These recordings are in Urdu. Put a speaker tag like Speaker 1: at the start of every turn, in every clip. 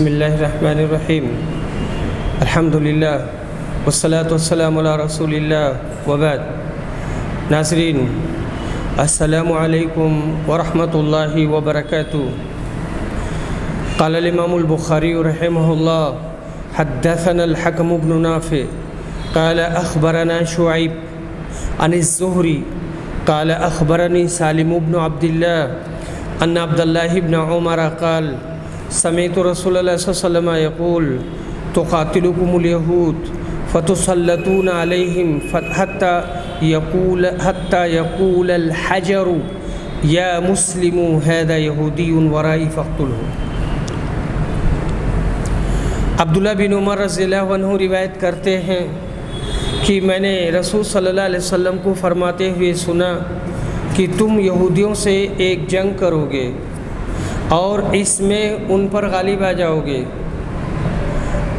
Speaker 1: بسم اللہ الرحمن الرحیم الحمدللہ والصلاة والسلام علی رسول اللہ وبعد۔ ناظرین السلام علیکم ورحمۃ اللہ وبرکاتہ۔ قال الامام البخاری رحمہ اللہ حدثنا الحکم بن نافع قال اخبرنا شعیب عن الزہری قال اخبرنی سالم بن عبد اللہ ان عبد اللہ بن عمر قال سمعت رسول اللہ صلی اللہ علیہ وسلم یقول تقاتلکم الیہود فتسلطون علیہم حتی یقول الحجر یا مسلم ھذا یہودی ورائی فاقتلہ۔ عبداللہ بن عمر رضی اللہ عنہ روایت کرتے ہیں کہ میں نے رسول صلی اللہ علیہ وسلم کو فرماتے ہوئے سنا کہ تم یہودیوں سے ایک جنگ کرو گے اور اس میں ان پر غالب آ جاؤ گے۔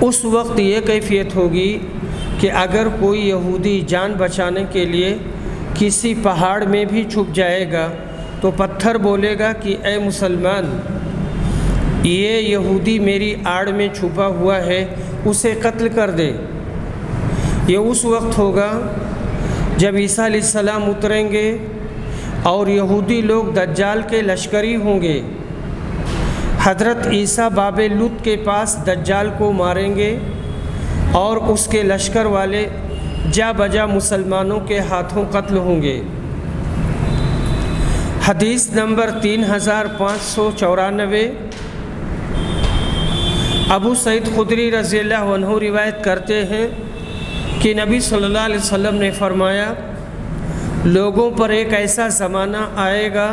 Speaker 1: اس وقت یہ کیفیت ہوگی کہ اگر کوئی یہودی جان بچانے کے لیے کسی پہاڑ میں بھی چھپ جائے گا تو پتھر بولے گا کہ اے مسلمان، یہ یہودی میری آڑ میں چھپا ہوا ہے، اسے قتل کر دے۔ یہ اس وقت ہوگا جب عیسیٰ علیہ السلام اتریں گے اور یہودی لوگ دجال کے لشکری ہوں گے۔ حضرت عیسیٰ باب لط کے پاس دجال کو ماریں گے اور اس کے لشکر والے جا بجا مسلمانوں کے ہاتھوں قتل ہوں گے۔ حدیث نمبر 3594۔ ابو سعید خدری رضی اللہ عنہ روایت کرتے ہیں کہ نبی صلی اللہ علیہ وسلم نے فرمایا لوگوں پر ایک ایسا زمانہ آئے گا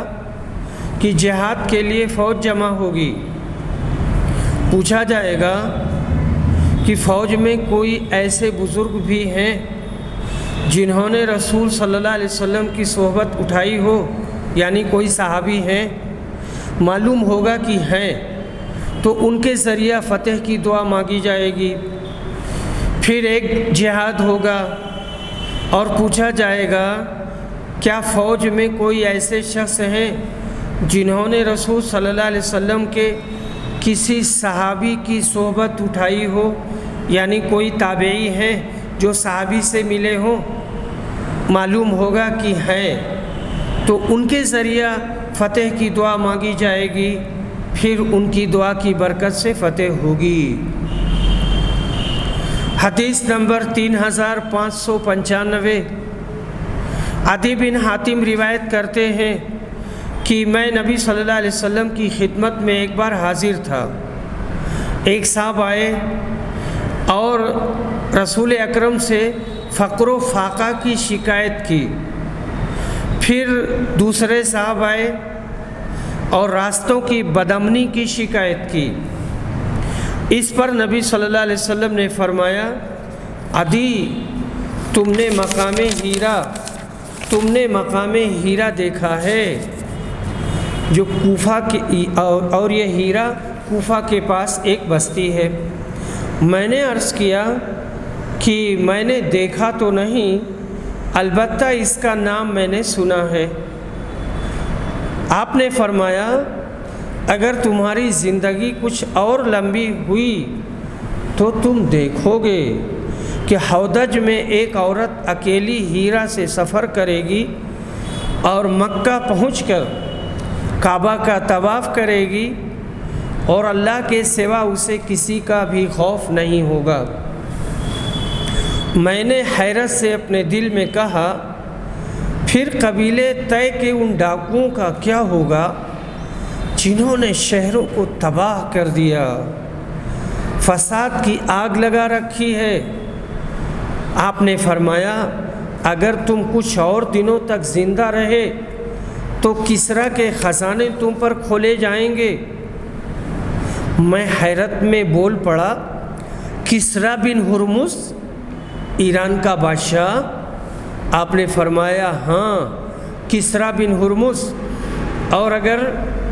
Speaker 1: کہ جہاد کے لیے فوج جمع ہوگی۔ پوچھا جائے گا کہ فوج میں کوئی ایسے بزرگ بھی ہیں جنہوں نے رسول صلی اللہ علیہ وسلم کی صحبت اٹھائی ہو، یعنی کوئی صحابی ہیں؟ معلوم ہوگا کہ ہیں، تو ان کے ذریعہ فتح کی دعا مانگی جائے گی۔ پھر ایک جہاد ہوگا اور پوچھا جائے گا کیا فوج میں کوئی ایسے شخص ہیں جنہوں نے رسول صلی اللہ علیہ وسلم کے کسی صحابی کی صحبت اٹھائی ہو، یعنی کوئی تابعی ہیں جو صحابی سے ملے ہوں؟ معلوم ہوگا کہ ہیں، تو ان کے ذریعہ فتح کی دعا مانگی جائے گی، پھر ان کی دعا کی برکت سے فتح ہوگی۔ حدیث نمبر 3595۔ عدی بن حاتم روایت کرتے ہیں کہ میں نبی صلی اللہ علیہ وسلم کی خدمت میں ایک بار حاضر تھا۔ ایک صاحب آئے اور رسول اکرم سے فقر و فاقہ کی شکایت کی۔ پھر دوسرے صاحب آئے اور راستوں کی بدامنی کی شکایت کی۔ اس پر نبی صلی اللہ علیہ وسلم نے فرمایا عدی، تم نے مقام ہیرا دیکھا ہے جو کوفہ کے اور یہ ہیرا کوفہ کے پاس ایک بستی ہے۔ میں نے عرض کیا کہ میں نے دیکھا تو نہیں، البتہ اس کا نام میں نے سنا ہے۔ آپ نے فرمایا اگر تمہاری زندگی کچھ اور لمبی ہوئی تو تم دیکھو گے کہ ہودج میں ایک عورت اکیلی ہیرا سے سفر کرے گی اور مکہ پہنچ کر کعبہ کا طواف کرے گی اور اللہ کے سوا اسے کسی کا بھی خوف نہیں ہوگا۔ میں نے حیرت سے اپنے دل میں کہا پھر قبیلے طے کے ان ڈاکوؤں کا کیا ہوگا جنہوں نے شہروں کو تباہ کر دیا، فساد کی آگ لگا رکھی ہے؟ آپ نے فرمایا اگر تم کچھ اور دنوں تک زندہ رہے تو کسریٰ کے خزانے تم پر کھولے جائیں گے۔ میں حیرت میں بول پڑا کسریٰ بن ہرمز، ایران کا بادشاہ؟ آپ نے فرمایا ہاں، کسریٰ بن ہرمز، اور اگر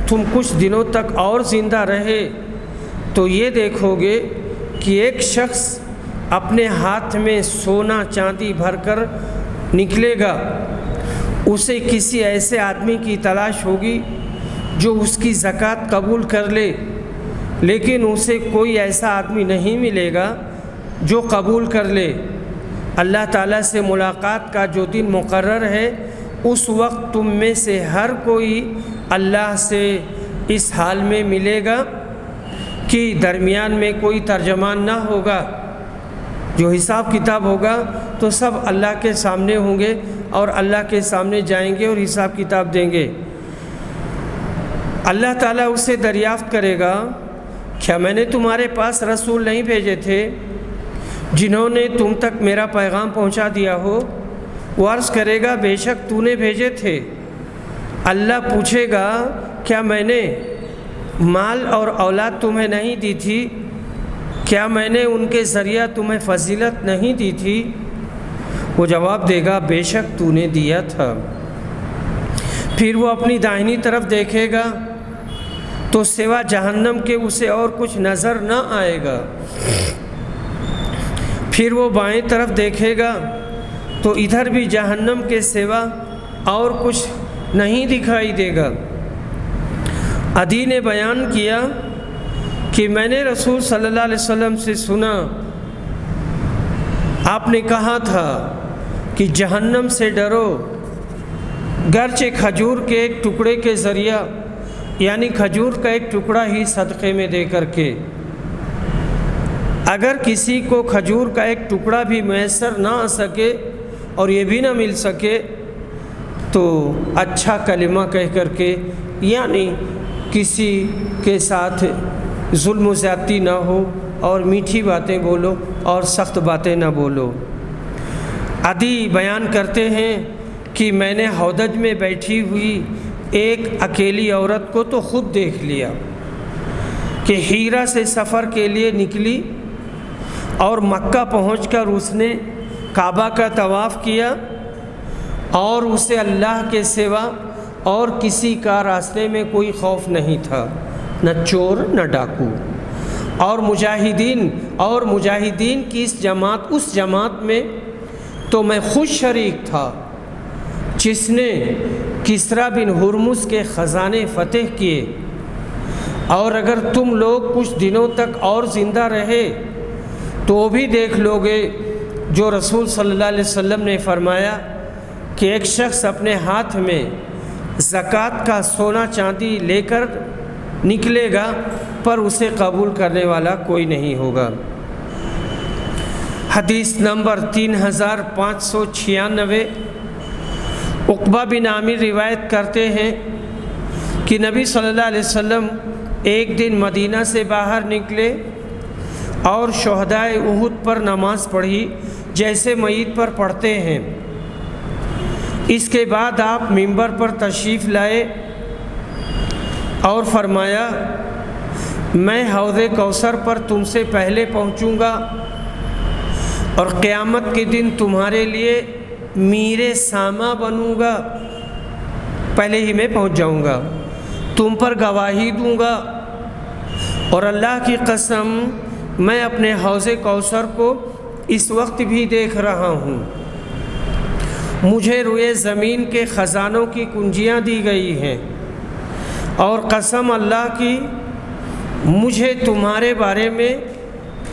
Speaker 1: تم کچھ دنوں تک اور زندہ رہے تو یہ دیکھو گے کہ ایک شخص اپنے ہاتھ میں سونا چاندی بھر کر نکلے گا، اسے کسی ایسے آدمی کی تلاش ہوگی جو اس کی زکوٰۃ قبول کر لے، لیکن اسے کوئی ایسا آدمی نہیں ملے گا جو قبول کر لے۔ اللہ تعالیٰ سے ملاقات کا جو دن مقرر ہے اس وقت تم میں سے ہر کوئی اللہ سے اس حال میں ملے گا کہ درمیان میں کوئی ترجمان نہ ہوگا۔ جو حساب کتاب ہوگا تو سب اللہ کے سامنے ہوں گے اور اللہ کے سامنے جائیں گے اور حساب کتاب دیں گے۔ اللہ تعالیٰ اسے دریافت کرے گا، کیا میں نے تمہارے پاس رسول نہیں بھیجے تھے جنہوں نے تم تک میرا پیغام پہنچا دیا ہو؟ وہ عرض کرے گا، بے شک تو نے بھیجے تھے۔ اللہ پوچھے گا، کیا میں نے مال اور اولاد تمہیں نہیں دی تھی؟ کیا میں نے ان کے ذریعہ تمہیں فضیلت نہیں دی تھی؟ وہ جواب دے گا، بے شک تو نے دیا تھا۔ پھر وہ اپنی دائنی طرف دیکھے گا تو سوا جہنم کے اسے اور کچھ نظر نہ آئے گا۔ پھر وہ بائیں طرف دیکھے گا تو ادھر بھی جہنم کے سوا اور کچھ نہیں دکھائی دے گا۔ عدی نے بیان کیا کہ میں نے رسول صلی اللہ علیہ وسلم سے سنا، آپ نے کہا تھا کہ جہنم سے ڈرو، گرچہ کھجور کے ایک ٹکڑے کے ذریعہ، یعنی کھجور کا ایک ٹکڑا ہی صدقے میں دے کر کے۔ اگر کسی کو کھجور کا ایک ٹکڑا بھی میسر نہ آ سکے اور یہ بھی نہ مل سکے تو اچھا کلمہ کہہ کر کے، یعنی کسی کے ساتھ ظلم و زیادتی نہ ہو اور میٹھی باتیں بولو اور سخت باتیں نہ بولو۔ عدی بیان کرتے ہیں کہ میں نے ہودج میں بیٹھی ہوئی ایک اکیلی عورت کو تو خود دیکھ لیا کہ ہیرا سے سفر کے لیے نکلی اور مکہ پہنچ کر اس نے کعبہ کا طواف کیا اور اسے اللہ کے سوا اور کسی کا راستے میں کوئی خوف نہیں تھا، نہ چور نہ ڈاکو۔ اور مجاہدین کی اس جماعت میں تو میں خود شریک تھا جس نے کسریٰ بن ہرمز کے خزانے فتح کیے۔ اور اگر تم لوگ کچھ دنوں تک اور زندہ رہے تو وہ بھی دیکھ لو گے جو رسول صلی اللہ علیہ وسلم نے فرمایا کہ ایک شخص اپنے ہاتھ میں زکوٰۃ کا سونا چاندی لے کر نکلے گا پر اسے قبول کرنے والا کوئی نہیں ہوگا۔ حدیث نمبر 3596، عقبہ بن عامر روایت کرتے ہیں کہ نبی صلی اللہ علیہ وسلم ایک دن مدینہ سے باہر نکلے اور شہدائے احد پر نماز پڑھی جیسے میت پر پڑھتے ہیں۔ اس کے بعد آپ منبر پر تشریف لائے اور فرمایا، میں حوض کوثر پر تم سے پہلے پہنچوں گا اور قیامت کے دن تمہارے لیے میر سامہ بنوں گا، پہلے ہی میں پہنچ جاؤں گا، تم پر گواہی دوں گا، اور اللہ کی قسم میں اپنے حوض کوثر کو اس وقت بھی دیکھ رہا ہوں۔ مجھے روئے زمین کے خزانوں کی کنجیاں دی گئی ہیں، اور قسم اللہ کی مجھے تمہارے بارے میں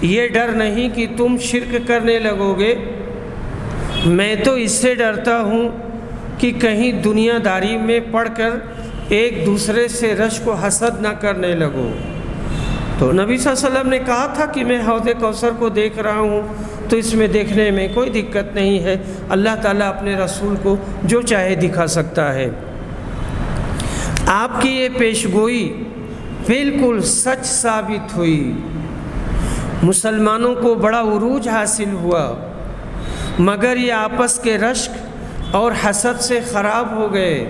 Speaker 1: یہ ڈر نہیں کہ تم شرک کرنے لگو گے، میں تو اس سے ڈرتا ہوں کہ کہیں دنیا داری میں پڑھ کر ایک دوسرے سے رشک و حسد نہ کرنے لگو۔ تو نبی صلی اللہ علیہ وسلم نے کہا تھا کہ میں حوض کوثر کو دیکھ رہا ہوں، تو اس میں دیکھنے میں کوئی دقت نہیں ہے، اللہ تعالیٰ اپنے رسول کو جو چاہے دکھا سکتا ہے۔ آپ کی یہ پیشگوئی بالکل سچ ثابت ہوئی، مسلمانوں کو بڑا عروج حاصل ہوا، مگر یہ آپس کے رشک اور حسد سے خراب ہو گئے۔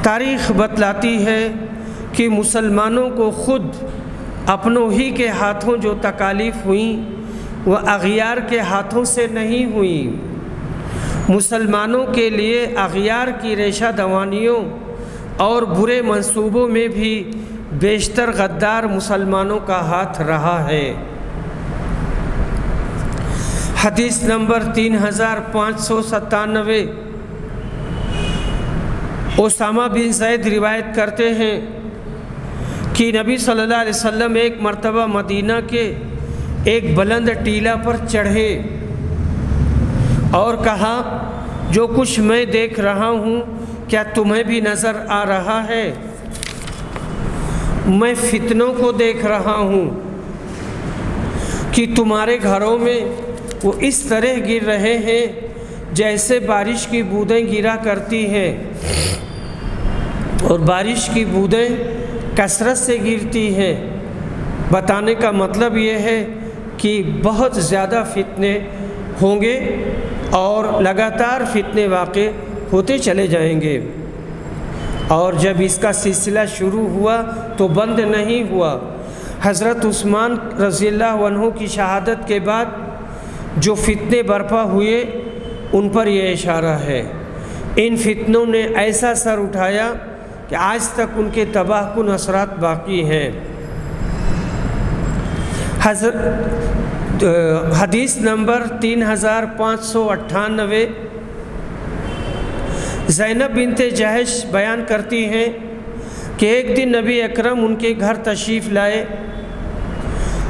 Speaker 1: تاریخ بتلاتی ہے کہ مسلمانوں کو خود اپنوں ہی کے ہاتھوں جو تکالیف ہوئیں وہ اغیار کے ہاتھوں سے نہیں ہوئیں۔ مسلمانوں کے لیے اغیار کی ریشہ دوانیوں اور برے منصوبوں میں بھی بیشتر غدار مسلمانوں کا ہاتھ رہا ہے۔ حدیث نمبر 3597، اسامہ بن زید روایت کرتے ہیں کہ نبی صلی اللہ علیہ وسلم ایک مرتبہ مدینہ کے ایک بلند ٹیلہ پر چڑھے اور کہا جو کچھ میں دیکھ رہا ہوں کیا تمہیں بھی نظر آ رہا ہے؟ میں فتنوں کو دیکھ رہا ہوں کہ تمہارے گھروں میں وہ اس طرح گر رہے ہیں جیسے بارش کی بوندیں گرا کرتی ہیں، اور بارش کی بوندیں کثرت سے گرتی ہیں۔ بتانے کا مطلب یہ ہے کہ بہت زیادہ فتنے ہوں گے اور لگاتار فتنے واقع ہوتے چلے جائیں گے، اور جب اس کا سلسلہ شروع ہوا تو بند نہیں ہوا۔ حضرت عثمان رضی اللہ عنہ کی شہادت کے بعد جو فتنے برپا ہوئے ان پر یہ اشارہ ہے۔ ان فتنوں نے ایسا سر اٹھایا کہ آج تک ان کے تباہ کن اثرات باقی ہیں۔ حدیث نمبر 3598، زینب بنت جہش بیان کرتی ہیں کہ ایک دن نبی اکرم ان کے گھر تشریف لائے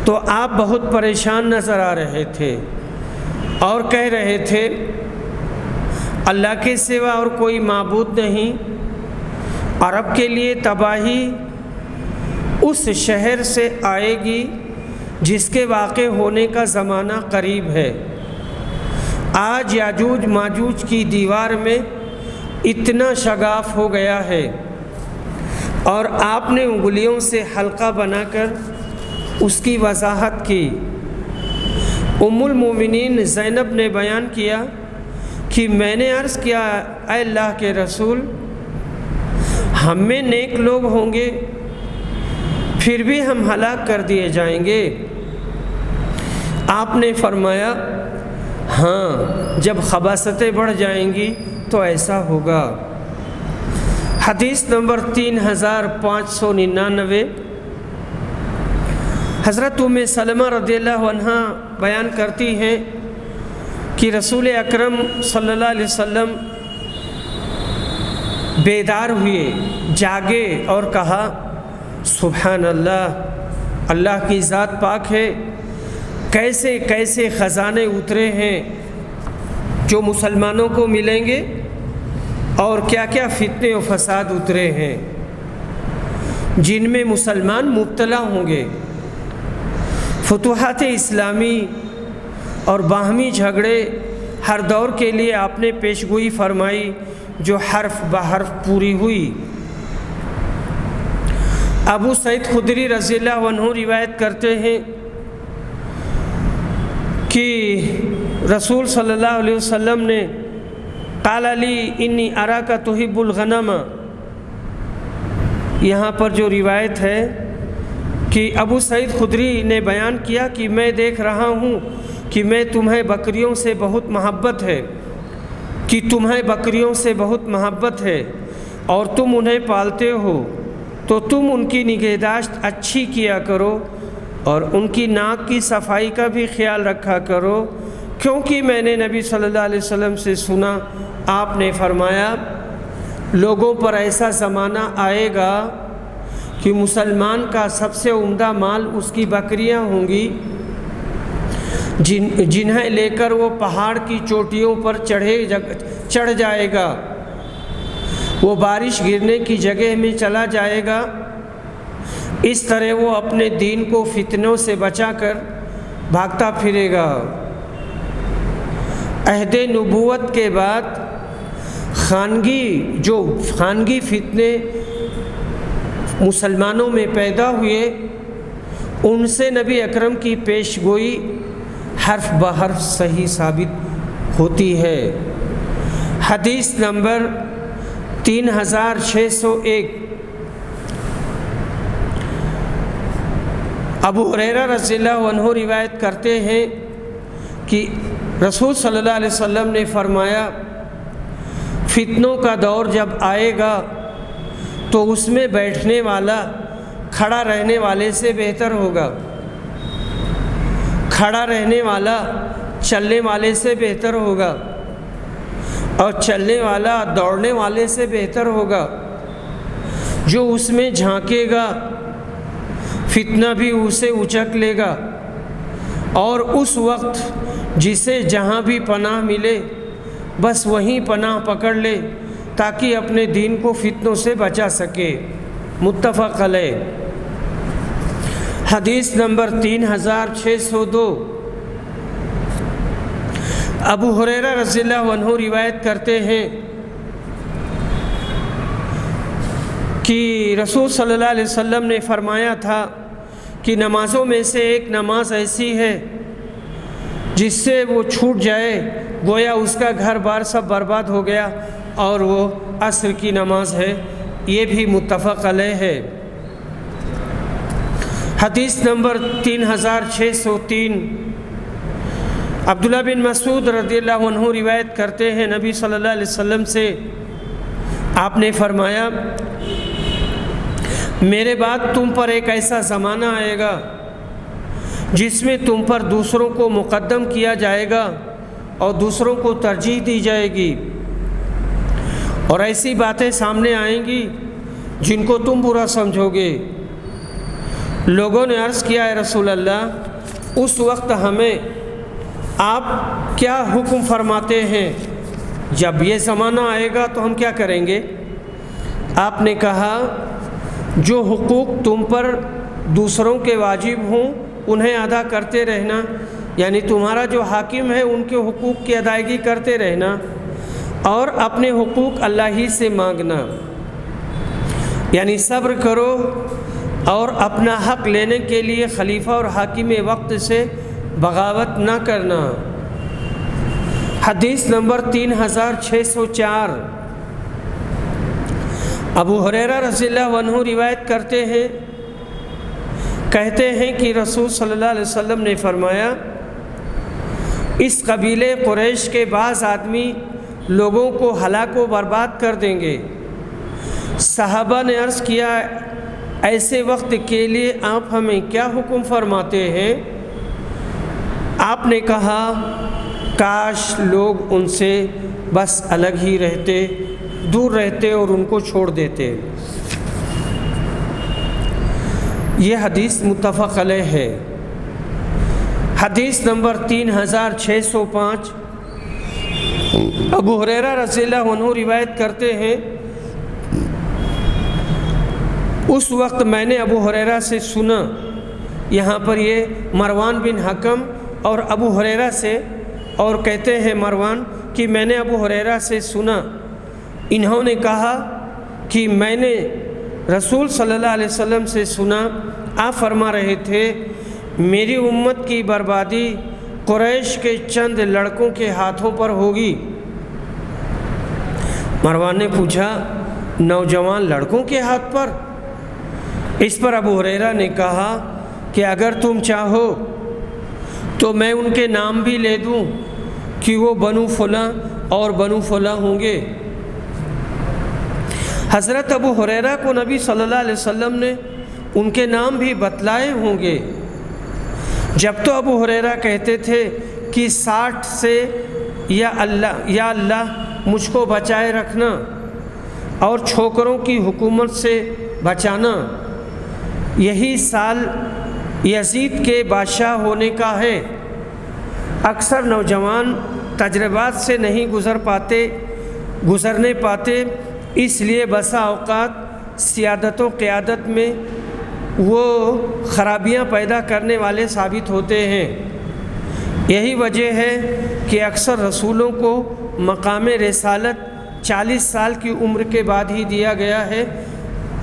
Speaker 1: تو آپ بہت پریشان نظر آ رہے تھے اور کہہ رہے تھے اللہ کے سوا اور کوئی معبود نہیں، عرب کے لیے تباہی اس شہر سے آئے گی جس کے واقع ہونے کا زمانہ قریب ہے۔ آج یاجوج ماجوج کی دیوار میں اتنا شگاف ہو گیا ہے، اور آپ نے انگلیوں سے حلقہ بنا کر اس کی وضاحت کی۔ ام المومنین زینب نے بیان کیا کہ میں نے عرض کیا اے اللہ کے رسول، ہم میں نیک لوگ ہوں گے پھر بھی ہم ہلاک کر دیے جائیں گے؟ آپ نے فرمایا ہاں، جب خباثتیں بڑھ جائیں گی تو ایسا ہوگا۔ حدیث نمبر 3599، حضرت ام سلمہ رضی اللہ عنہ بیان کرتی ہیں کہ رسول اکرم صلی اللہ علیہ وسلم بیدار ہوئے، جاگے اور کہا سبحان اللہ، اللہ کی ذات پاک ہے، کیسے کیسے خزانے اترے ہیں جو مسلمانوں کو ملیں گے، اور کیا کیا فتنے و فساد اترے ہیں جن میں مسلمان مبتلا ہوں گے۔ فتوحات اسلامی اور باہمی جھگڑے ہر دور کے لیے آپ نے پیشگوئی فرمائی جو حرف بحرف پوری ہوئی۔ ابو سعید خدری رضی اللہ عنہ روایت کرتے ہیں کہ رسول صلی اللہ علیہ وسلم نے قال لی انی اراک تحب الغنم، یہاں پر جو روایت ہے کہ ابو سعید خدری نے بیان کیا کہ میں دیکھ رہا ہوں کہ میں تمہیں بکریوں سے بہت محبت ہے، کہ تمہیں بکریوں سے بہت محبت ہے اور تم انہیں پالتے ہو، تو تم ان کی نگہداشت اچھی کیا کرو اور ان کی ناک کی صفائی کا بھی خیال رکھا کرو، کیونکہ میں نے نبی صلی اللہ علیہ وسلم سے سنا، آپ نے فرمایا لوگوں پر ایسا زمانہ آئے گا کہ مسلمان کا سب سے عمدہ مال اس کی بکریاں ہوں گی، جنہیں لے کر وہ پہاڑ کی چوٹیوں پر چڑھ جائے گا، وہ بارش گرنے کی جگہ میں چلا جائے گا، اس طرح وہ اپنے دین کو فتنوں سے بچا کر بھاگتا پھرے گا۔ عہد نبوت کے بعد خانگی فتنے مسلمانوں میں پیدا ہوئے، ان سے نبی اکرم کی پیشگوئی حرف بحرف صحیح ثابت ہوتی ہے۔ حدیث نمبر 3601، ابو ہریرہ رضی اللہ عنہ روایت کرتے ہیں کہ رسول صلی اللہ علیہ وسلم نے فرمایا فتنوں کا دور جب آئے گا تو اس میں بیٹھنے والا کھڑا رہنے والے سے بہتر ہوگا، کھڑا رہنے والا چلنے والے سے بہتر ہوگا، اور چلنے والا دوڑنے والے سے بہتر ہوگا۔ جو اس میں جھانکے گا فتنہ بھی اسے اچک لے گا، اور اس وقت جسے جہاں بھی پناہ ملے بس وہیں پناہ پکڑ لے تاکہ اپنے دین کو فتنوں سے بچا سکے۔ متفق علیہ۔ حدیث نمبر 3602، ابو ہریرہ رضی اللہ عنہ روایت کرتے ہیں کہ رسول صلی اللہ علیہ وسلم نے فرمایا تھا کہ نمازوں میں سے ایک نماز ایسی ہے جس سے وہ چھوٹ جائے گویا اس کا گھر بار سب برباد ہو گیا، اور وہ عصر کی نماز ہے۔ یہ بھی متفق علیہ ہے۔ حدیث نمبر 3603، عبداللہ بن مسعود رضی اللہ عنہ روایت کرتے ہیں نبی صلی اللہ علیہ وسلم سے آپ نے فرمایا، میرے بعد تم پر ایک ایسا زمانہ آئے گا جس میں تم پر دوسروں کو مقدم کیا جائے گا اور دوسروں کو ترجیح دی جائے گی، اور ایسی باتیں سامنے آئیں گی جن کو تم برا سمجھو گے۔ لوگوں نے عرض کیا، اے رسول اللہ، اس وقت ہمیں آپ کیا حکم فرماتے ہیں؟ جب یہ زمانہ آئے گا تو ہم کیا کریں گے؟ آپ نے کہا، جو حقوق تم پر دوسروں کے واجب ہوں انہیں ادا کرتے رہنا، یعنی تمہارا جو حاکم ہے ان کے حقوق کی ادائیگی کرتے رہنا، اور اپنے حقوق اللہ ہی سے مانگنا، یعنی صبر کرو اور اپنا حق لینے کے لیے خلیفہ اور حاکم وقت سے بغاوت نہ کرنا۔ حدیث نمبر 3604، ابو ہریرہ رضی اللہ عنہ روایت کرتے ہیں، کہتے ہیں کہ رسول صلی اللہ علیہ وسلم نے فرمایا، اس قبیلے قریش کے بعض آدمی لوگوں کو ہلاک و برباد کر دیں گے۔ صحابہ نے عرض کیا، ایسے وقت کے لیے آپ ہمیں کیا حکم فرماتے ہیں؟ آپ نے کہا، کاش لوگ ان سے بس الگ ہی رہتے، دور رہتے اور ان کو چھوڑ دیتے۔ یہ حدیث متفق علیہ ہے۔ حدیث نمبر 3605، ابو ہریرہ رضی اللہ عنہ روایت کرتے ہیں، اس وقت میں نے ابو ہریرہ سے سنا، یہاں پر یہ مروان بن حکم اور ابو ہریرہ سے، اور کہتے ہیں مروان کہ میں نے ابو ہریرہ سے سنا، انہوں نے کہا کہ میں نے رسول صلی اللہ علیہ وسلم سے سنا، آپ فرما رہے تھے، میری امت کی بربادی قریش کے چند لڑکوں کے ہاتھوں پر ہوگی۔ مروان نے پوچھا، نوجوان لڑکوں کے ہاتھ پر؟ اس پر ابو ہریرہ نے کہا کہ اگر تم چاہو تو میں ان کے نام بھی لے دوں کہ وہ بنو فلاں اور بنو فلاں ہوں گے۔ حضرت ابو ہریرہ کو نبی صلی اللہ علیہ وسلم نے ان کے نام بھی بتلائے ہوں گے۔ جب تو ابو ہریرہ کہتے تھے کہ 60 سے یا اللہ مجھ کو بچائے رکھنا اور چھوکروں کی حکومت سے بچانا، یہی سال یزید کے بادشاہ ہونے کا ہے۔ اکثر نوجوان تجربات سے نہیں گزرنے پاتے، اس لیے بسا اوقات سیادت و قیادت میں وہ خرابیاں پیدا کرنے والے ثابت ہوتے ہیں۔ یہی وجہ ہے کہ اکثر رسولوں کو مقام رسالت 40 سال کی عمر کے بعد ہی دیا گیا ہے،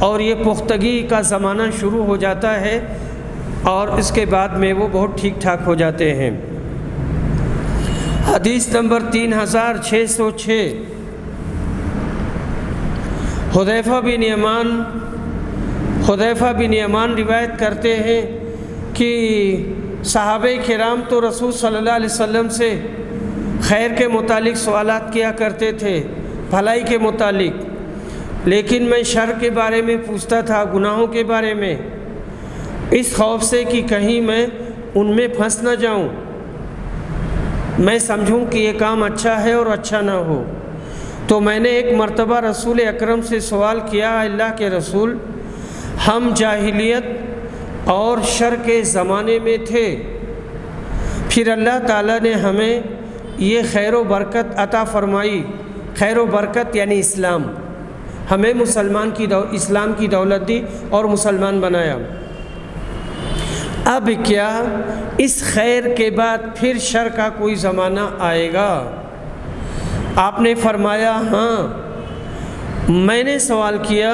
Speaker 1: اور یہ پختگی کا زمانہ شروع ہو جاتا ہے، اور اس کے بعد میں وہ بہت ٹھیک ٹھاک ہو جاتے ہیں۔ حدیث نمبر 3606، حذیفہ بن یمان روایت کرتے ہیں کہ صحابہ کرام تو رسول صلی اللہ علیہ وسلم سے خیر کے متعلق سوالات کیا کرتے تھے، بھلائی کے متعلق، لیکن میں شر کے بارے میں پوچھتا تھا، گناہوں کے بارے میں، اس خوف سے کہ کہیں میں ان میں پھنس نہ جاؤں، میں سمجھوں کہ یہ کام اچھا ہے اور اچھا نہ ہو۔ تو میں نے ایک مرتبہ رسول اکرم سے سوال کیا، اللہ کے رسول، ہم جاہلیت اور شر کے زمانے میں تھے، پھر اللہ تعالیٰ نے ہمیں یہ خیر و برکت عطا فرمائی۔ خیر و برکت یعنی اسلام، ہمیں اسلام کی دولت دی اور مسلمان بنایا۔ اب کیا اس خیر کے بعد پھر شر کا کوئی زمانہ آئے گا؟ آپ نے فرمایا ہاں۔ میں نے سوال کیا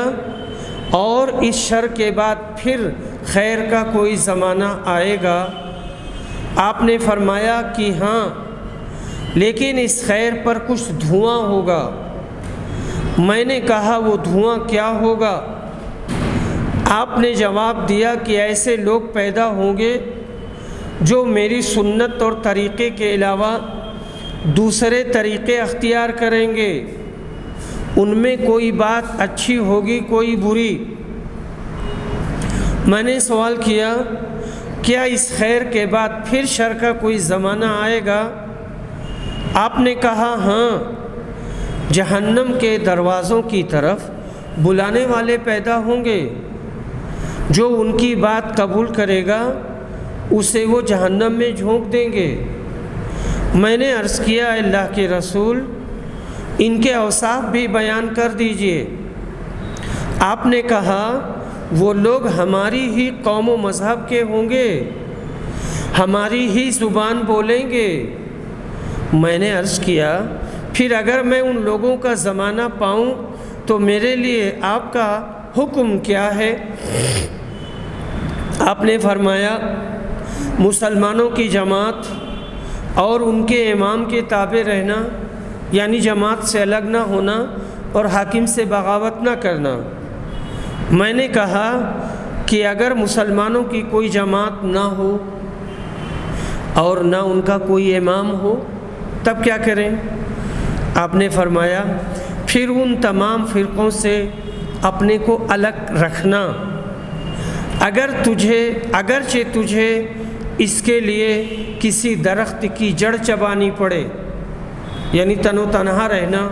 Speaker 1: اور اس شر کے بعد پھر خیر کا کوئی زمانہ آئے گا؟ آپ نے فرمایا کہ ہاں، لیکن اس خیر پر کچھ دھواں ہوگا۔ میں نے کہا وہ دھواں کیا ہوگا؟ آپ نے جواب دیا کہ ایسے لوگ پیدا ہوں گے جو میری سنت اور طریقے کے علاوہ دوسرے طریقے اختیار کریں گے، ان میں کوئی بات اچھی ہوگی کوئی بری۔ میں نے سوال کیا کیا اس خیر کے بعد پھر شر کا کوئی زمانہ آئے گا؟ آپ نے کہا ہاں، جہنم کے دروازوں کی طرف بلانے والے پیدا ہوں گے، جو ان کی بات قبول کرے گا اسے وہ جہنم میں جھونک دیں گے۔ میں نے عرض کیا اللہ کے رسول، ان کے اوصاف بھی بیان کر دیجئے۔ آپ نے کہا وہ لوگ ہماری ہی قوم و مذہب کے ہوں گے، ہماری ہی زبان بولیں گے۔ میں نے عرض کیا پھر اگر میں ان لوگوں کا زمانہ پاؤں تو میرے لیے آپ کا حکم کیا ہے؟ آپ نے فرمایا مسلمانوں کی جماعت اور ان کے امام کے تابع رہنا، یعنی جماعت سے الگ نہ ہونا اور حاکم سے بغاوت نہ کرنا۔ میں نے کہا کہ اگر مسلمانوں کی کوئی جماعت نہ ہو اور نہ ان کا کوئی امام ہو تب کیا کریں؟ آپ نے فرمایا پھر ان تمام فرقوں سے اپنے کو الگ رکھنا، اگرچہ تجھے اس کے لیے کسی درخت کی جڑ چبانی پڑے، یعنی تن و تنہا رہنا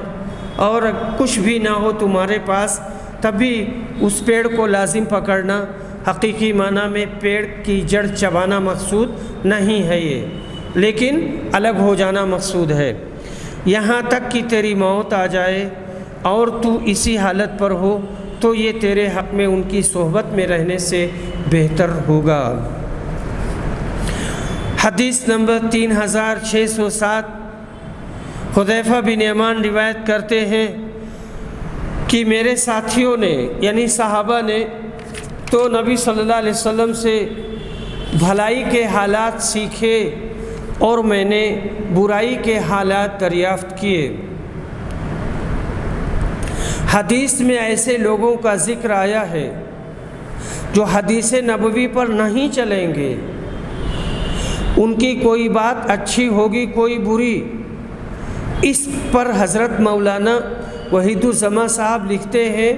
Speaker 1: اور کچھ بھی نہ ہو تمہارے پاس تب بھی اس پیڑ کو لازم پکڑنا۔ حقیقی معنی میں پیڑ کی جڑ چبانا مقصود نہیں ہے یہ، لیکن الگ ہو جانا مقصود ہے، یہاں تک کہ تیری موت آ جائے اور تو اسی حالت پر ہو تو یہ تیرے حق میں ان کی صحبت میں رہنے سے بہتر ہوگا۔ حدیث نمبر 3607 حذیفہ بن یمان روایت کرتے ہیں کہ میرے ساتھیوں نے یعنی صحابہ نے تو نبی صلی اللہ علیہ وسلم سے بھلائی کے حالات سیکھے اور میں نے برائی کے حالات دریافت کیے۔ حدیث میں ایسے لوگوں کا ذکر آیا ہے جو حدیث نبوی پر نہیں چلیں گے، ان کی کوئی بات اچھی ہوگی کوئی بری۔ اس پر حضرت مولانا وحید الزماں صاحب لکھتے ہیں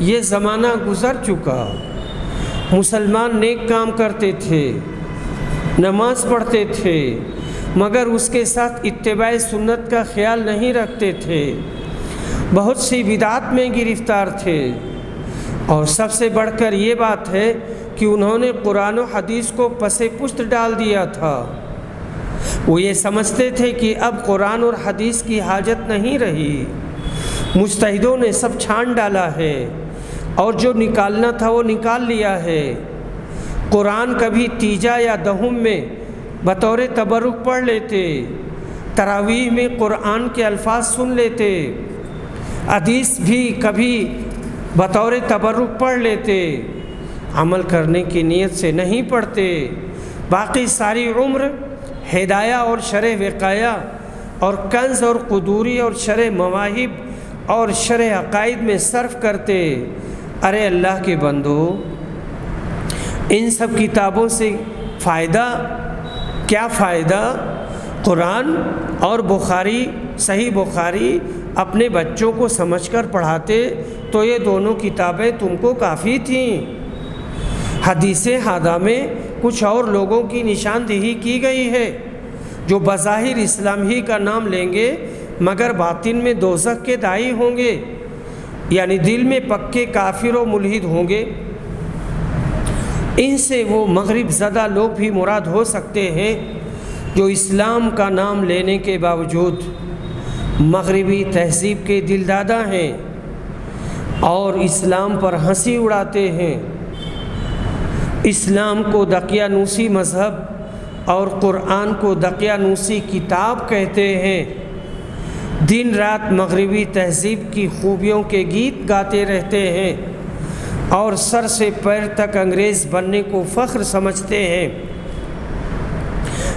Speaker 1: یہ زمانہ گزر چکا، مسلمان نیک کام کرتے تھے، نماز پڑھتے تھے، مگر اس کے ساتھ اتباع سنت کا خیال نہیں رکھتے تھے، بہت سی بدعات میں گرفتار تھے، اور سب سے بڑھ کر یہ بات ہے کہ انہوں نے قرآن و حدیث کو پس پشت ڈال دیا تھا۔ وہ یہ سمجھتے تھے کہ اب قرآن اور حدیث کی حاجت نہیں رہی، مجتہدوں نے سب چھان ڈالا ہے اور جو نکالنا تھا وہ نکال لیا ہے۔ قرآن کبھی تیجا یا دہم میں بطور تبرک پڑھ لیتے، تراویح میں قرآن کے الفاظ سن لیتے، حدیث بھی کبھی بطور تبرک پڑھ لیتے، عمل کرنے کی نیت سے نہیں پڑھتے، باقی ساری عمر ہدایہ اور شرح وقایہ اور کنز اور قدوری اور شرح مواہب اور شرح عقائد میں صرف کرتے۔ ارے اللہ کے بندو، ان سب کتابوں سے فائدہ کیا فائدہ؟ قرآن اور بخاری، صحیح بخاری اپنے بچوں کو سمجھ کر پڑھاتے تو یہ دونوں کتابیں تم کو کافی تھیں۔ حدیث ہادہ میں کچھ اور لوگوں کی نشاندہی کی گئی ہے جو بظاہر اسلام ہی کا نام لیں گے مگر باطن میں دوزخ کے داعی ہوں گے، یعنی دل میں پکے کافر و ملحد ہوں گے۔ ان سے وہ مغرب زدہ لوگ بھی مراد ہو سکتے ہیں جو اسلام کا نام لینے کے باوجود مغربی تہذیب کے دلدادہ ہیں اور اسلام پر ہنسی اڑاتے ہیں، اسلام کو دقیانوسی مذہب اور قرآن کو دقیانوسی کتاب کہتے ہیں، دن رات مغربی تہذیب کی خوبیوں کے گیت گاتے رہتے ہیں اور سر سے پیر تک انگریز بننے کو فخر سمجھتے ہیں،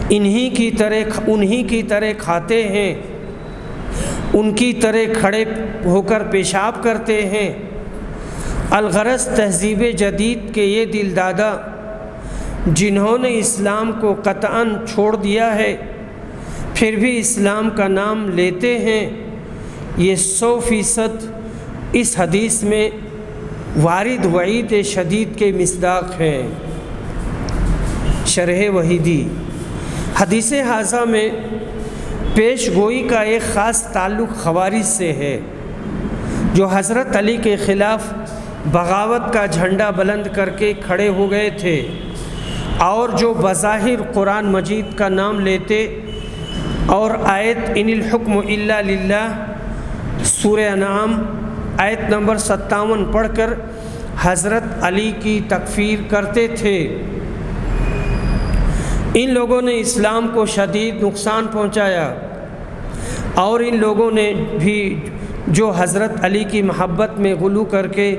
Speaker 1: انہی کی طرح کھاتے ہیں، ان کی طرح کھڑے ہو کر پیشاب کرتے ہیں۔ الغرض تہذیب جدید کے یہ دل دادا جنہوں نے اسلام کو قطعاً چھوڑ دیا ہے پھر بھی اسلام کا نام لیتے ہیں، یہ 100% اس حدیث میں وارد وعید شدید کے مصداق ہیں۔ شرح وحیدی حدیث ھذا میں پیش گوئی کا ایک خاص تعلق خوارج سے ہے جو حضرت علی کے خلاف بغاوت کا جھنڈا بلند کر کے کھڑے ہو گئے تھے اور جو بظاہر قرآن مجید کا نام لیتے اور آیت ان الحکم الا للہ سورہ انعام آیت نمبر 57 پڑھ کر حضرت علی کی تکفیر کرتے تھے۔ ان لوگوں نے اسلام کو شدید نقصان پہنچایا اور ان لوگوں نے بھی جو حضرت علی کی محبت میں غلو کر کے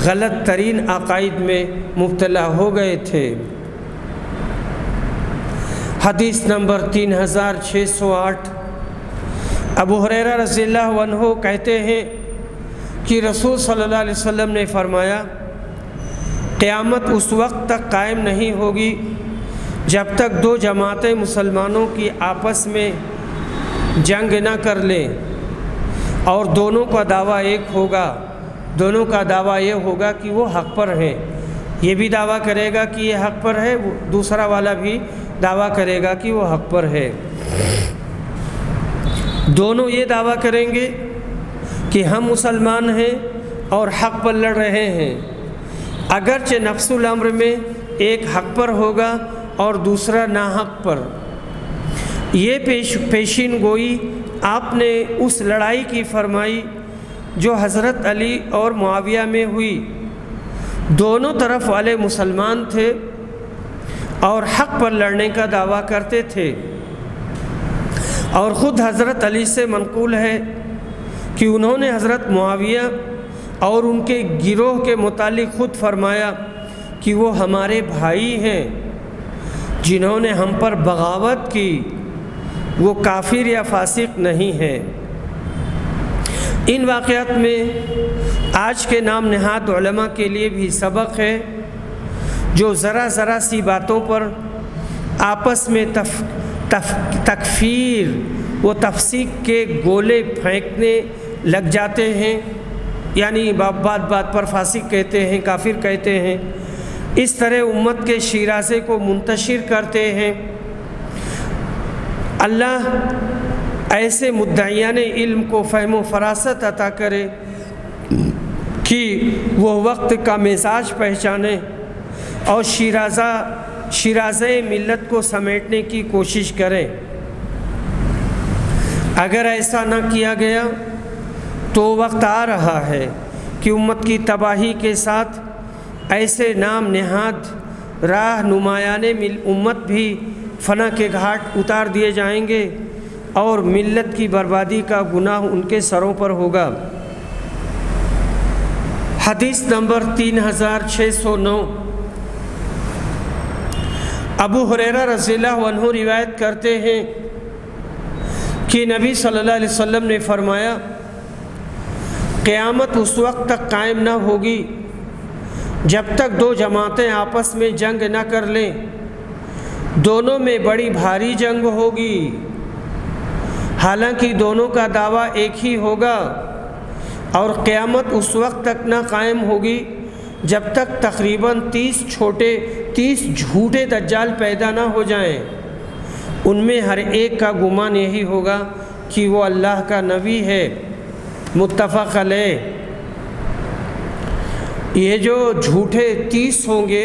Speaker 1: غلط ترین عقائد میں مبتلا ہو گئے تھے۔ حدیث نمبر 3608 ابو ہریرہ رضی اللہ عنہ کہتے ہیں کہ رسول صلی اللہ علیہ وسلم نے فرمایا، قیامت اس وقت تک قائم نہیں ہوگی جب تک دو جماعتیں مسلمانوں کی آپس میں جنگ نہ کر لیں اور دونوں کا دعویٰ ایک ہوگا، دونوں کا دعویٰ یہ ہوگا کہ وہ حق پر ہیں، یہ بھی دعویٰ کرے گا کہ یہ حق پر ہے، دوسرا والا بھی دعویٰ کرے گا کہ وہ حق پر ہے۔ دونوں یہ دعویٰ کریں گے کہ ہم مسلمان ہیں اور حق پر لڑ رہے ہیں، اگرچہ نفس الامر میں ایک حق پر ہوگا اور دوسرا ناحق پر۔ یہ پیشین گوئی آپ نے اس لڑائی کی فرمائی جو حضرت علی اور معاویہ میں ہوئی۔ دونوں طرف والے مسلمان تھے اور حق پر لڑنے کا دعویٰ کرتے تھے، اور خود حضرت علی سے منقول ہے کہ انہوں نے حضرت معاویہ اور ان کے گروہ کے متعلق خود فرمایا کہ وہ ہمارے بھائی ہیں، جنہوں نے ہم پر بغاوت کی وہ کافر یا فاسق نہیں ہیں۔ ان واقعات میں آج کے نام نہاد علماء کے لیے بھی سبق ہے جو ذرا سی باتوں پر آپس میں تکفیر و تفسیق کے گولے پھینکنے لگ جاتے ہیں، یعنی بات پر فاسق کہتے ہیں، کافر کہتے ہیں، اس طرح امت کے شیرازے کو منتشر کرتے ہیں۔ اللہ ایسے مدعیان علم کو فہم و فراست عطا کرے کہ وہ وقت کا مزاج پہچانے اور شیرازے ملت کو سمیٹنے کی کوشش کریں۔ اگر ایسا نہ کیا گیا تو وقت آ رہا ہے کہ امت کی تباہی کے ساتھ ایسے نام نہاد راہ نمایان امت بھی فنا کے گھاٹ اتار دیے جائیں گے اور ملت کی بربادی کا گناہ ان کے سروں پر ہوگا۔ حدیث نمبر 3609 ابو ہریرہ رضی اللہ عنہ روایت کرتے ہیں کہ نبی صلی اللہ علیہ وسلم نے فرمایا، قیامت اس وقت تک قائم نہ ہوگی جب تک دو جماعتیں آپس میں جنگ نہ کر لیں، دونوں میں بڑی بھاری جنگ ہوگی، حالانکہ دونوں کا دعویٰ ایک ہی ہوگا، اور قیامت اس وقت تک نہ قائم ہوگی جب تک تقریباً 30 جھوٹے دجال پیدا نہ ہو جائیں، ان میں ہر ایک کا گمان یہی ہوگا کہ وہ اللہ کا نبی ہے۔ متفق علیہ۔ یہ جو جھوٹے 30 ہوں گے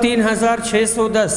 Speaker 1: 3610,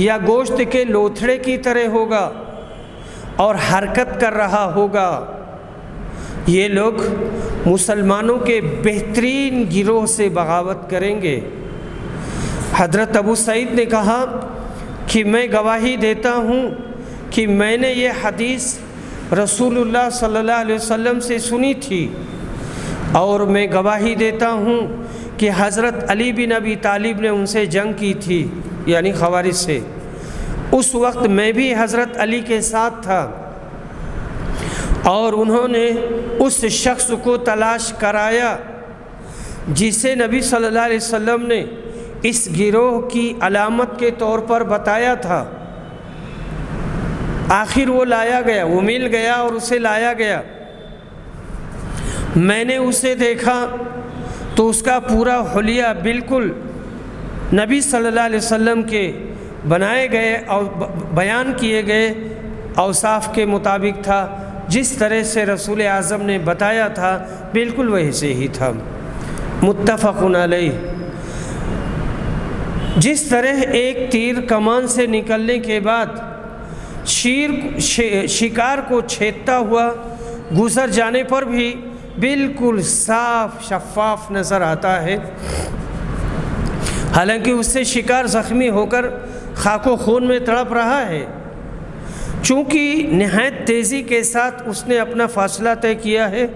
Speaker 1: یا گوشت کے لوتھڑے کی طرح ہوگا اور حرکت کر رہا ہوگا۔ یہ لوگ مسلمانوں کے بہترین گروہ سے بغاوت کریں گے۔ حضرت ابو سعید نے کہا کہ میں گواہی دیتا ہوں کہ میں نے یہ حدیث رسول اللہ صلی اللہ علیہ وسلم سے سنی تھی، اور میں گواہی دیتا ہوں کہ حضرت علی بن ابی طالب نے ان سے جنگ کی تھی، یعنی خوارج سے۔ اس وقت میں بھی حضرت علی کے ساتھ تھا، اور انہوں نے اس شخص کو تلاش کرایا جسے نبی صلی اللہ علیہ وسلم نے اس گروہ کی علامت کے طور پر بتایا تھا۔ آخر وہ لایا گیا، وہ مل گیا اور اسے لایا گیا۔ میں نے اسے دیکھا تو اس کا پورا حلیہ بالکل نبی صلی اللہ علیہ وسلم کے بنائے گئے اور بیان کیے گئے اوصاف کے مطابق تھا، جس طرح سے رسول اعظم نے بتایا تھا بالکل ویسے ہی تھا۔ متفق علیہ۔ جس طرح ایک تیر کمان سے نکلنے کے بعد شکار کو چھیدتا ہوا گزر جانے پر بھی بالکل صاف شفاف نظر آتا ہے، حالانکہ اس سے شکار زخمی ہو کر خاک و خون میں تڑپ رہا ہے، چونکہ نہایت تیزی کے ساتھ اس نے اپنا فاصلہ طے کیا ہے،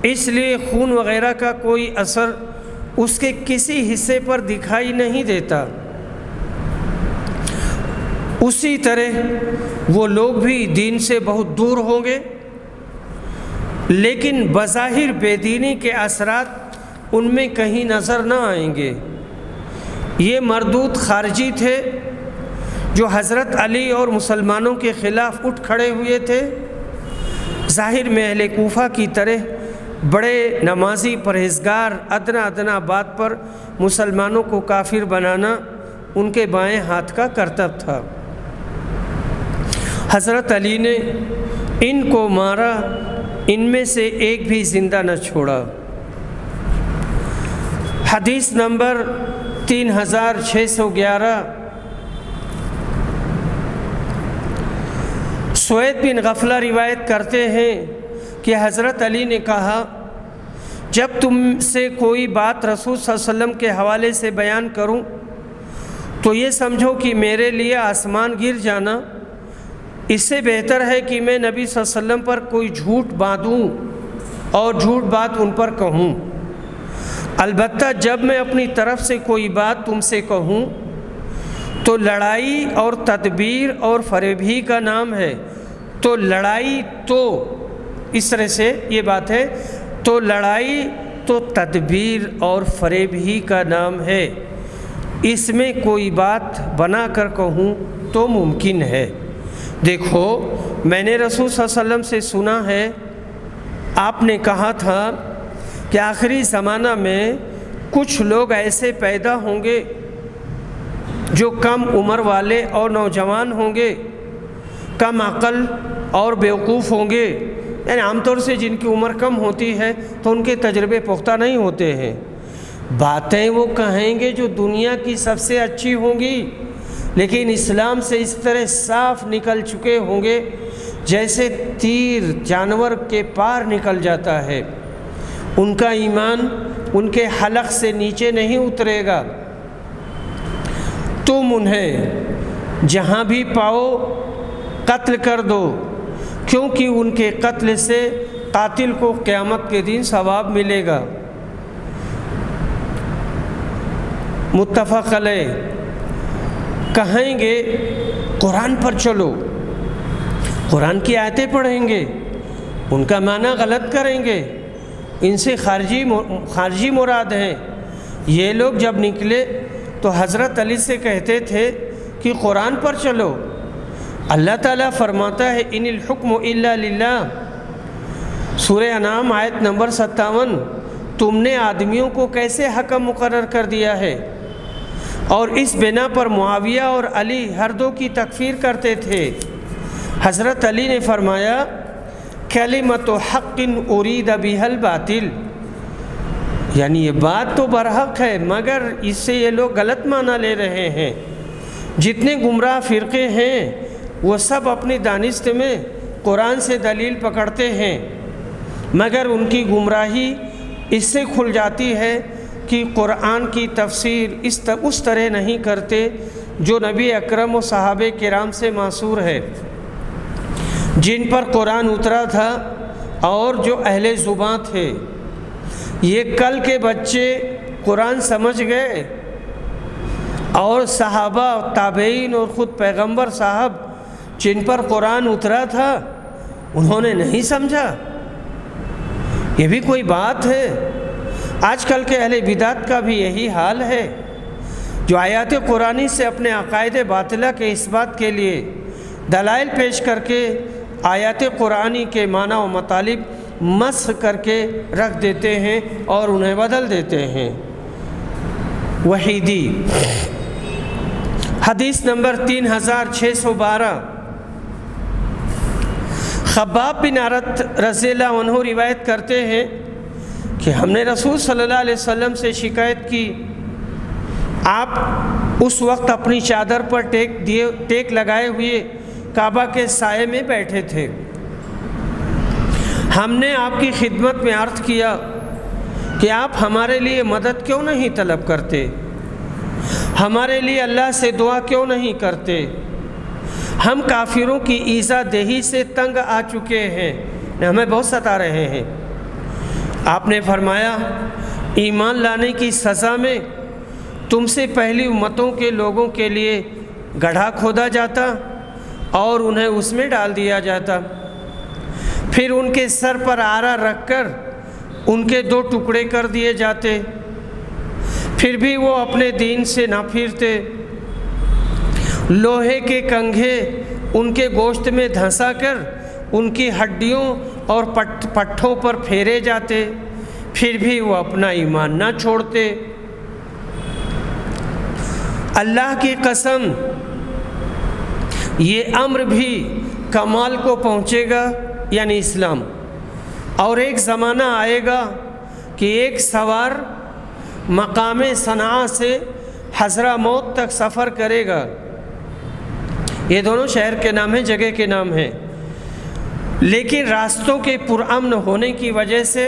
Speaker 1: اس لیے خون وغیرہ کا کوئی اثر اس کے کسی حصے پر دکھائی نہیں دیتا۔ اسی طرح وہ لوگ بھی دین سے بہت دور ہوں گے، لیکن بظاہر بے دینی کے اثرات ان میں کہیں نظر نہ آئیں گے۔ یہ مردود خارجی تھے جو حضرت علی اور مسلمانوں کے خلاف اٹھ کھڑے ہوئے تھے۔ ظاہر میں اہل کوفہ کی طرح بڑے نمازی پرہیزگار ادنا بات پر مسلمانوں کو کافر بنانا ان کے بائیں ہاتھ کا کرتب تھا۔ حضرت علی نے ان کو مارا، ان میں سے ایک بھی زندہ نہ چھوڑا۔ حدیث نمبر 3611۔ سوید بن غفلہ روایت کرتے ہیں کہ حضرت علی نے کہا، جب تم سے کوئی بات رسول صلی اللہ علیہ وسلم کے حوالے سے بیان کروں تو یہ سمجھو کہ میرے لیے آسمان گر جانا اس سے بہتر ہے کہ میں نبی صلی اللہ علیہ وسلم پر کوئی جھوٹ باندھوں اور جھوٹ بات ان پر کہوں۔ البتہ جب میں اپنی طرف سے کوئی بات تم سے کہوں تو لڑائی اور تدبیر اور فریب ہی کا نام ہے۔ تو لڑائی تو اس طرح سے یہ بات ہے، تو لڑائی تو تدبیر اور فریب ہی کا نام ہے، اس میں کوئی بات بنا کر کہوں تو ممکن ہے۔ دیکھو، میں نے رسول صلی اللہ علیہ وسلم سے سنا ہے، آپ نے کہا تھا کہ آخری زمانہ میں کچھ لوگ ایسے پیدا ہوں گے جو کم عمر والے اور نوجوان ہوں گے، کم عقل اور بیوقوف ہوں گے، یعنی عام طور سے جن کی عمر کم ہوتی ہے تو ان کے تجربے پختہ نہیں ہوتے ہیں، باتیں وہ کہیں گے جو دنیا کی سب سے اچھی ہوں گی، لیکن اسلام سے اس طرح صاف نکل چکے ہوں گے جیسے تیر جانور کے پار نکل جاتا ہے۔ ان کا ایمان ان کے حلق سے نیچے نہیں اترے گا۔ تم انہیں جہاں بھی پاؤ قتل کر دو، کیونکہ ان کے قتل سے قاتل کو قیامت کے دن ثواب ملے گا۔ متفق علیہ۔ کہیں گے قرآن پر چلو، قرآن کی آیتیں پڑھیں گے، ان کا معنی غلط کریں گے، ان سے خارجی مراد ہیں۔ یہ لوگ جب نکلے تو حضرت علی سے کہتے تھے کہ قرآن پر چلو۔ اللہ تعالیٰ فرماتا ہے ان الحکم الا للہ، سورہ انعام آیت نمبر 57۔ تم نے آدمیوں کو کیسے حکم مقرر کر دیا ہے؟ اور اس بنا پر معاویہ اور علی ہر دو کی تکفیر کرتے تھے۔ حضرت علی نے فرمایا کلمۃ حق ارید بها الباطل، یعنی یہ بات تو برحق ہے مگر اس سے یہ لوگ غلط معنی لے رہے ہیں۔ جتنے گمراہ فرقے ہیں وہ سب اپنی دانست میں قرآن سے دلیل پکڑتے ہیں، مگر ان کی گمراہی اس سے کھل جاتی ہے کہ قرآن کی تفسیر اس طرح نہیں کرتے جو نبی اکرم و صحابہ کرام سے ماثور ہے، جن پر قرآن اترا تھا اور جو اہل زباں تھے۔ یہ کل کے بچے قرآن سمجھ گئے اور صحابہ، تابعین اور خود پیغمبر صاحب جن پر قرآن اترا تھا انہوں نے نہیں سمجھا۔ یہ بھی کوئی بات ہے؟ آج کل کے اہل بدعت کا بھی یہی حال ہے، جو آیات قرآنی سے اپنے عقائد باطلہ کے اثبات کے لیے دلائل پیش کر کے آیات قرآنی کے معنی و مطالب مسخ کر کے رکھ دیتے ہیں اور انہیں بدل دیتے ہیں۔ وحیدی حدیث نمبر 3612، خباب بن عرت رضی اللہ عنہ روایت کرتے ہیں کہ ہم نے رسول صلی اللہ علیہ وسلم سے شکایت کی، آپ اس وقت اپنی چادر پر ٹیک لگائے ہوئے کعبہ کے سائے میں بیٹھے تھے۔ ہم نے آپ کی خدمت میں عرض کیا کہ آپ ہمارے لیے مدد کیوں نہیں طلب کرتے، ہمارے لیے اللہ سے دعا کیوں نہیں کرتے؟ ہم کافروں کی ایذا دہی سے تنگ آ چکے ہیں، ہمیں بہت ستا رہے ہیں۔ آپ نے فرمایا، ایمان لانے کی سزا میں تم سے پہلی امتوں کے لوگوں کے لیے گڑھا کھودا جاتا اور انہیں اس میں ڈال دیا جاتا، پھر ان کے سر پر آرا رکھ کر ان کے 2 ٹکڑے کر دیے جاتے، پھر بھی وہ اپنے دین سے نہ پھرتے، لوہے کے کنگھے ان کے گوشت میں دھنسا کر ان کی ہڈیوں اور پٹھوں پر پھیرے جاتے، پھر بھی وہ اپنا ایمان نہ چھوڑتے۔ اللہ کی قسم، یہ امر بھی کمال کو پہنچے گا، یعنی اسلام، اور ایک زمانہ آئے گا کہ ایک سوار مقام صنعاء سے حضرموت تک سفر کرے گا۔ یہ دونوں شہر کے نام ہیں، جگہ کے نام ہیں، لیکن راستوں کے پرامن ہونے کی وجہ سے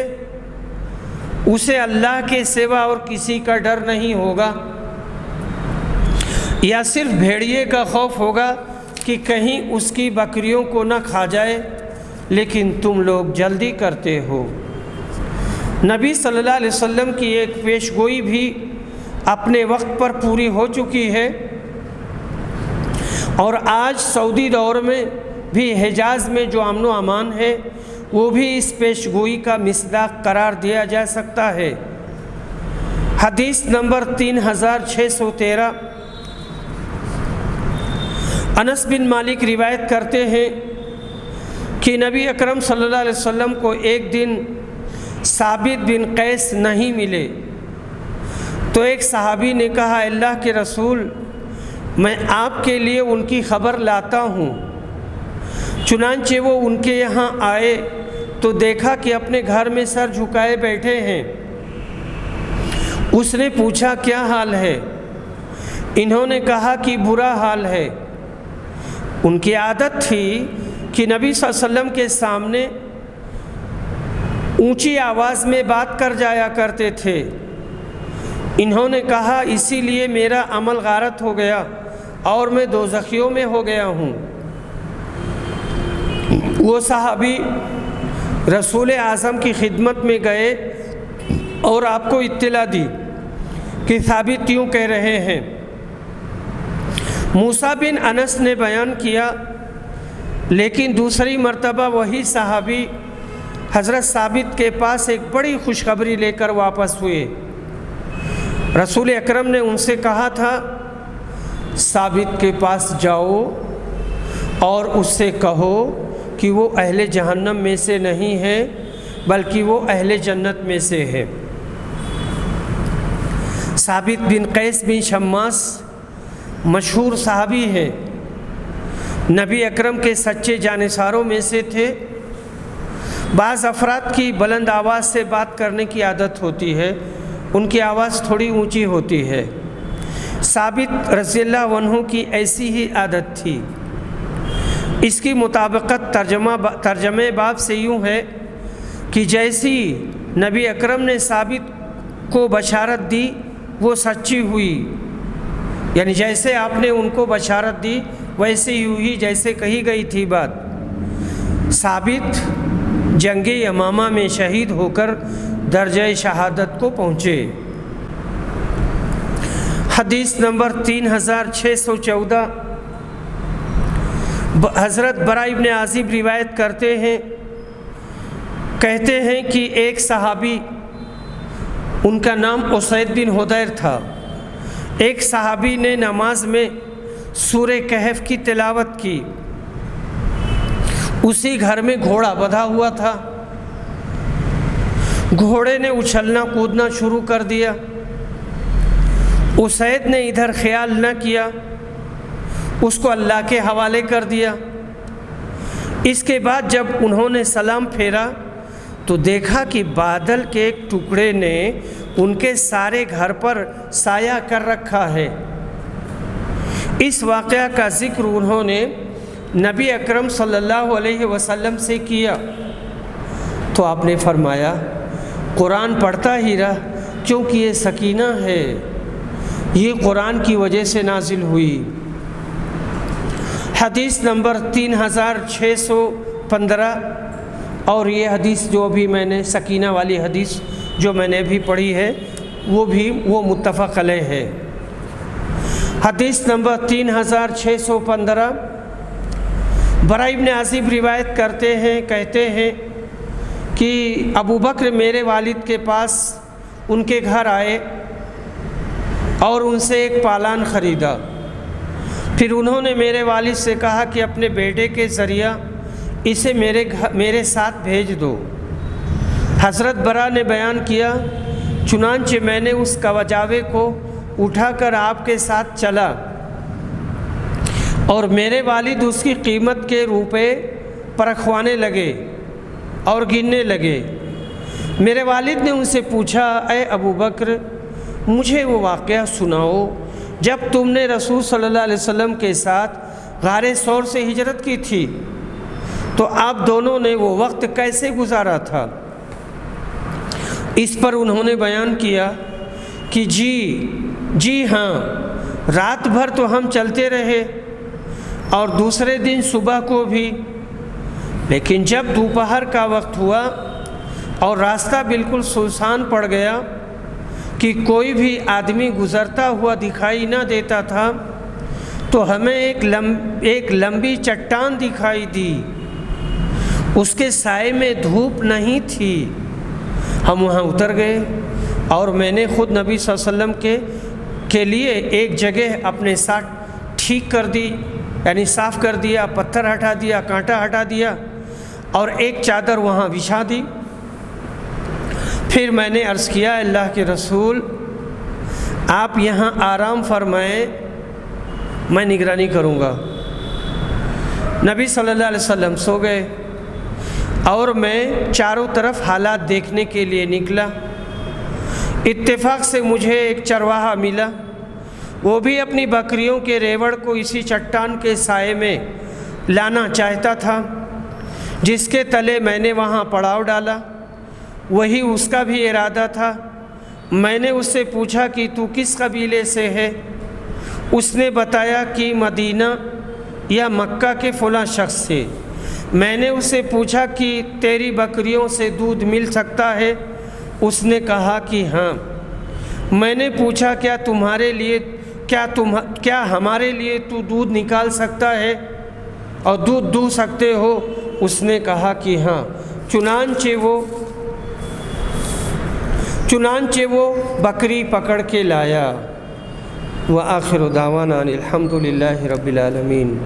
Speaker 1: اسے اللہ کے سوا اور کسی کا ڈر نہیں ہوگا، یا صرف بھیڑیے کا خوف ہوگا کہ کہیں اس کی بکریوں کو نہ کھا جائے، لیکن تم لوگ جلدی کرتے ہو۔ نبی صلی اللہ علیہ وسلم کی ایک پیشگوئی بھی اپنے وقت پر پوری ہو چکی ہے، اور آج سعودی دور میں بھی حجاز میں جو امن و امان ہے وہ بھی اس پیشگوئی کا مصداق قرار دیا جا سکتا ہے۔ حدیث نمبر 3613، انس بن مالک روایت کرتے ہیں کہ نبی اکرم صلی اللہ علیہ وسلم کو ایک دن ثابت بن قیس نہیں ملے، تو ایک صحابی نے کہا، اللہ کے رسول، میں آپ کے لیے ان کی خبر لاتا ہوں۔ چنانچہ وہ ان کے یہاں آئے تو دیکھا کہ اپنے گھر میں سر جھکائے بیٹھے ہیں۔ اس نے پوچھا، کیا حال ہے؟ انہوں نے کہا کہ برا حال ہے۔ ان کی عادت تھی کہ نبی صلی اللہ علیہ وسلم کے سامنے اونچی آواز میں بات کر جایا کرتے تھے۔ انہوں نے کہا، اسی لیے میرا عمل غارت ہو گیا اور میں دوزخیوں میں ہو گیا ہوں۔ وہ صحابی رسول اعظم کی خدمت میں گئے اور آپ کو اطلاع دی کہ ثابت یوں کہہ رہے ہیں۔ موسیٰ بن انس نے بیان کیا، لیکن دوسری مرتبہ وہی صحابی حضرت ثابت کے پاس ایک بڑی خوشخبری لے کر واپس ہوئے۔ رسول اکرم نے ان سے کہا تھا، ثابت کے پاس جاؤ اور اس سے کہو کہ وہ اہل جہنم میں سے نہیں ہے بلکہ وہ اہل جنت میں سے ہے۔ ثابت بن قیس بن شماس مشہور صحابی ہیں، نبی اکرم کے سچے جانثاروں میں سے تھے۔ بعض افراد کی بلند آواز سے بات کرنے کی عادت ہوتی ہے، ان کی آواز تھوڑی اونچی ہوتی ہے۔ ثابت رضی اللہ عنہ کی ایسی ہی عادت تھی۔ اس کی مطابقت ترجمہ باب سے یوں ہے کہ جیسی نبی اکرم نے ثابت کو بشارت دی وہ سچی ہوئی، یعنی جیسے آپ نے ان کو بشارت دی ویسے ہی ہوئی جیسے کہی گئی تھی بات۔ ثابت جنگ یمامہ میں شہید ہو کر درجہ شہادت کو پہنچے۔ حدیث نمبر 3614، حضرت براء ابن عازب روایت کرتے ہیں، کہتے ہیں کہ ایک صحابی، ان کا نام اسید بن حضیر تھا، ایک صحابی نے نماز میں سورہ کہف کی تلاوت کی۔ اسی گھر میں گھوڑا بندھا ہوا تھا، گھوڑے نے اچھلنا کودنا شروع کر دیا۔ اسید نے ادھر خیال نہ کیا، اس کو اللہ کے حوالے کر دیا۔ اس کے بعد جب انہوں نے سلام پھیرا تو دیکھا کہ بادل کے ایک ٹکڑے نے ان کے سارے گھر پر سایہ کر رکھا ہے۔ اس واقعہ کا ذکر انہوں نے نبی اکرم صلی اللہ علیہ وسلم سے کیا تو آپ نے فرمایا قرآن پڑھتا ہی رہ، کیونکہ یہ سکینہ ہے، یہ قرآن کی وجہ سے نازل ہوئی۔ حدیث نمبر 3615، اور یہ حدیث جو بھی میں نے سکینہ والی حدیث جو میں نے بھی پڑھی ہے وہ متفق علیہ ہے۔ حدیث نمبر 3615، براء ابن عازب روایت کرتے ہیں، کہتے ہیں کہ ابو بکر میرے والد کے پاس ان کے گھر آئے اور ان سے ایک پالان خریدا۔ پھر انہوں نے میرے والد سے کہا کہ اپنے بیٹے کے ذریعہ اسے میرے ساتھ بھیج دو۔ حضرت براء نے بیان کیا، چنانچہ میں نے اس کواجاوے کو اٹھا کر آپ کے ساتھ چلا اور میرے والد اس کی قیمت کے روپے پرکھوانے لگے اور گننے لگے۔ میرے والد نے ان سے پوچھا، اے ابو بکر مجھے وہ واقعہ سناؤ جب تم نے رسول صلی اللہ علیہ وسلم کے ساتھ غار ثور سے ہجرت کی تھی، تو آپ دونوں نے وہ وقت کیسے گزارا تھا؟ اس پر انہوں نے بیان کیا کہ جی ہاں، رات بھر تو ہم چلتے رہے اور دوسرے دن صبح کو بھی، لیکن جب دوپہر کا وقت ہوا اور راستہ بالکل سنسان پڑ گیا کہ کوئی بھی آدمی گزرتا ہوا دکھائی نہ دیتا تھا، تو ہمیں ایک لمبی چٹان دکھائی دی، اس کے سائے میں دھوپ نہیں تھی۔ ہم وہاں اتر گئے اور میں نے خود نبی صلی اللہ علیہ وسلم کے لیے ایک جگہ اپنے ساتھ ٹھیک کر دی، یعنی صاف کر دیا، پتھر ہٹا دیا، کانٹا ہٹا دیا اور ایک چادر وہاں بچھا دی۔ پھر میں نے عرض کیا، اللہ کے رسول آپ یہاں آرام فرمائیں، میں نگرانی کروں گا۔ نبی صلی اللہ علیہ وسلم سو گئے اور میں چاروں طرف حالات دیکھنے کے لیے نکلا۔ اتفاق سے مجھے ایک چرواہا ملا، وہ بھی اپنی بکریوں کے ریوڑ کو اسی چٹان کے سائے میں لانا چاہتا تھا جس کے تلے میں نے وہاں پڑاؤ ڈالا، وہی اس کا بھی ارادہ تھا۔ میں نے اس سے پوچھا کہ تو کس قبیلے سے ہے؟ اس نے بتایا کہ مدینہ یا مکہ کے فلاں شخص سے۔ میں نے اس سے پوچھا کہ تیری بکریوں سے دودھ مل سکتا ہے؟ اس نے کہا کہ ہاں۔ میں نے پوچھا کیا ہمارے لیے تو دودھ نکال سکتا ہے اور دودھ دو سکتے ہو؟ اس نے کہا کہ ہاں۔ چنانچہ وہ بکری پکڑ کے لایا۔ وآخر دعوانا الحمد للہ رب العالمین۔